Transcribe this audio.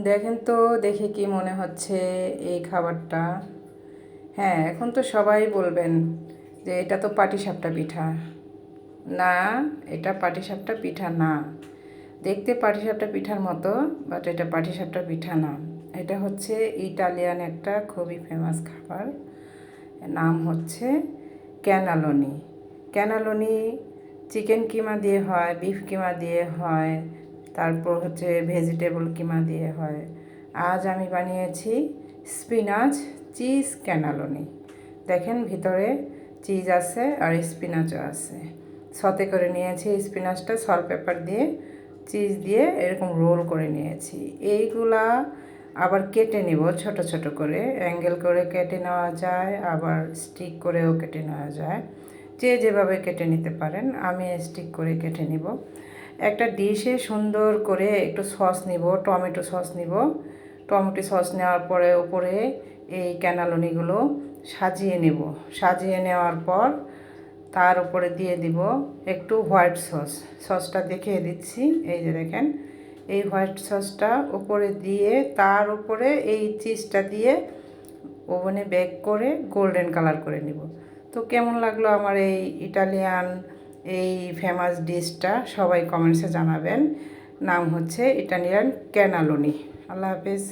দেখেন তো, দেখে কি মনে হচ্ছে এই খাবারটা? হ্যাঁ, এখন তো সবাই বলবেন যে এটা তো পাটিসাপটা পিঠা। না, এটা পাটিসাপটা পিঠা না। দেখতে পাটিসাপটা পিঠার মতো, বাট এটা পাটিসাপটা পিঠা না। এটা হচ্ছে ইটালিয়ান একটা খুবই ফেমাস খাবার। নাম হচ্ছে ক্যানালোনি। ক্যানালোনি চিকেন কিমা দিয়ে হয়, বিফ কিমা দিয়ে হয়, তারপর হচ্ছে ভেজিটেবল কিমা দিয়ে হয়। আজ আমি বানিয়েছি স্পিনাচ চিজ ক্যানালোনি। দেখেন ভিতরে চিজ আছে আর স্পিনাচও আছে। সতে করে নিয়েছি স্পিনাচটা, সল্ট পেপার দিয়ে, চিজ দিয়ে এরকম রোল করে নিয়েছি। এইগুলা আবার কেটে নিব ছোট ছোট করে, অ্যাঙ্গেল করে কেটে নেওয়া যায়, আবার স্টিক করেও কেটে নেওয়া যায়। যে যেভাবে কেটে নিতে পারেন, আমি স্টিক করে কেটে নিব। একটা ডিশে সুন্দর করে একটু সস নিব, টমেটো সস নিব। টমেটো সস নেওয়ার পরে উপরে এই ক্যানালোনিগুলো সাজিয়ে নেব। সাজিয়ে নেওয়ার পর তার উপরে দিয়ে দিব একটু হোয়াইট সস। সসটা দেখিয়ে দিচ্ছি, এই যে দেখেন, এই হোয়াইট সসটা উপরে দিয়ে তার উপরে এই চিজটা দিয়ে ওভেনে বেক করে গোল্ডেন কালার করে নিব। তো কেমন লাগলো আমার এই ইটালিয়ান এই ফেমাস ডিশটা সবাই কমেন্টসে জানাবেন। নাম হচ্ছে ইটালিয়ান ক্যানালোনি। আল্লাহ হাফেজ।